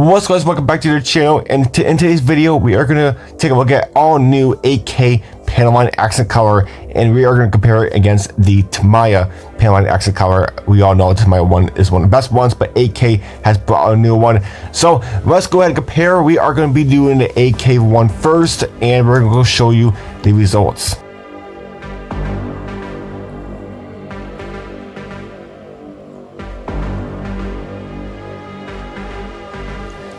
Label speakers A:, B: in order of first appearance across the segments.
A: What's up, guys? Welcome back to the channel, and in today's video we are going to take a look at all new AK panel line accent color, and we are going to compare it against the Tamiya panel line accent color. We all know the Tamiya one is one of the best ones, but AK has brought a new one. So let's go ahead and compare. We are going to be doing the AK one first, and we're going to show you the results.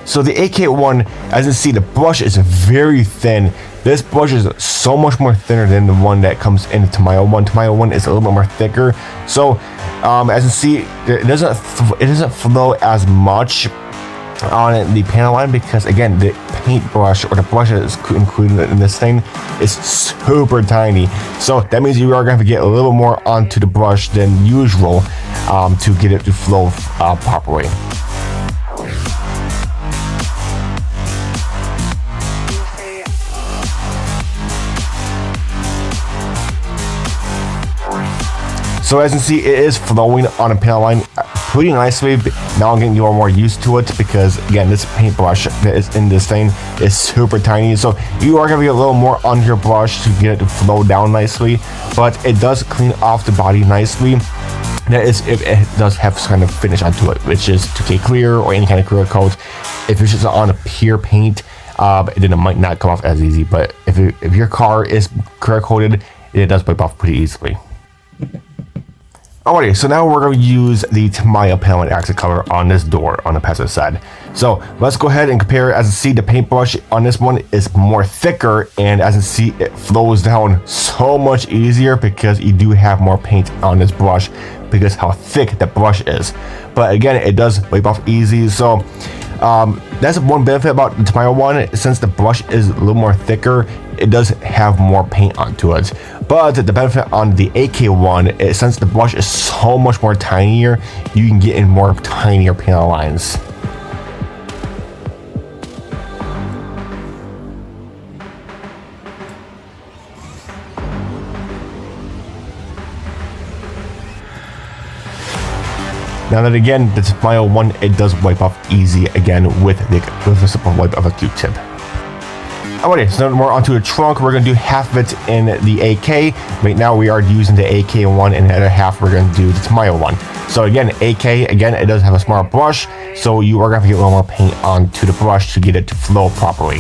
A: So the AK1, as you see, the brush is very thin. This brush is so much more thinner than the one that comes in the Tamiya one. Tamiya one is a little bit more thicker. So as you see, it doesn't flow as much on the panel line because, again, the paintbrush or the brush that is included in this thing is super tiny. So that means you are going to get a little more onto the brush than usual to get it to flow properly. So as you can see, it is flowing on a panel line pretty nicely. Now I'm getting more used to it because, again, this paintbrush that is in this thing is super tiny. So you are going to get a little more on your brush to get it to flow down nicely, but it does clean off the body nicely. That is if it does have some kind of finish onto it, which is 2K clear or any kind of clear coat. If it's just on a pure paint, then it might not come off as easy. But if your car is clear coated, it does wipe off pretty easily. Alrighty, so now we're going to use the Tamiya panel line accent color on this door on the passenger side. So let's go ahead and compare. As you see, the paintbrush on this one is more thicker, and as you see, it flows down so much easier because you do have more paint on this brush because how thick the brush is. But again, it does wipe off easy. So that's one benefit about the Tamiya one. Since the brush is a little more thicker, it does have more paint onto it. But the benefit on the AK one is, since the brush is so much more tinier, you can get in more tinier panel lines. Now that, again, the Tamiya one, it does wipe off easy again with the simple wipe of a Q-tip. Alrighty, so now we're onto the trunk. We're going to do half of it in the AK. Right now we are using the AK one, and the other half we're going to do the Tamiya one. So again, AK, again, it does have a smaller brush, so you are going to get a little more paint onto the brush to get it to flow properly.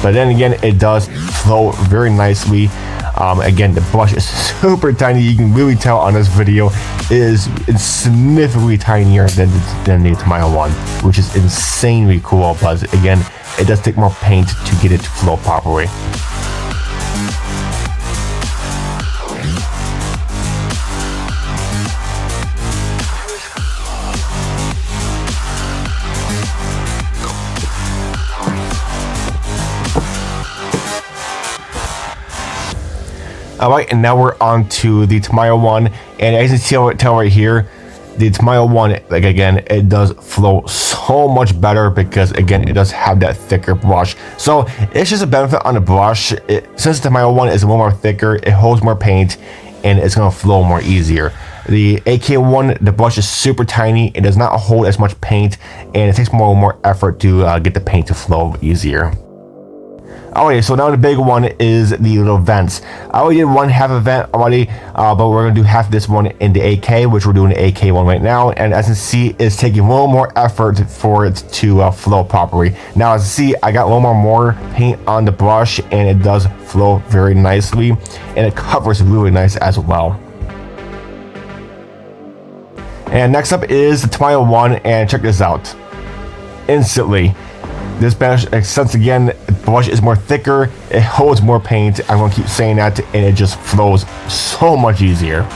A: But then again, it does flow very nicely. Again, the brush is super tiny. You can really tell on this video it is significantly tinier than the Tamiya one, which is insanely cool. But again, it does take more paint to get it to flow properly. Alright, and now we're on to the Tamiya one, and as you can tell right here, the Tamiya one, like, again, it does flow so much better because, again, it does have that thicker brush. So it's just a benefit on the brush. Since the Tamiya one is a little more thicker, it holds more paint, and it's going to flow more easier. The AK one, the brush is super tiny. It does not hold as much paint, and it takes more effort to get the paint to flow easier. Alright, so now the big one is the little vents. I already did one half a vent already, but we're going to do half this one in the AK, which we're doing the AK one right now. And as you see, it's taking a little more effort for it to flow properly. Now, as you see, I got a little more paint on the brush, and it does flow very nicely, and it covers really nice as well. And next up is the Tamiya one, and check this out. Instantly, this brush, since again, the brush is more thicker, it holds more paint. I'm going to keep saying that, and it just flows so much easier.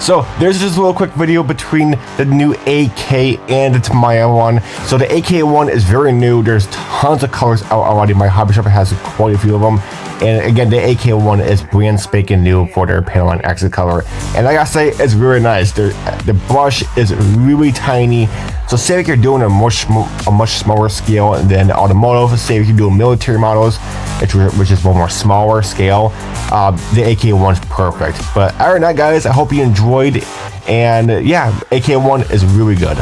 A: So there's just a little quick video between the new AK and the Tamiya one. So the AK one is very new. There's tons of colors out already. My hobby shop has quite a few of them. And again, the AK one is brand spanking new for their panel line accent color. And I gotta say, it's really nice. The brush is really tiny. So say if you're doing a much smaller scale than Automotive, say if you're doing military models, which is a more smaller scale, the AK one's perfect. But other than that, guys, I hope you enjoyed. And yeah, AK one is really good.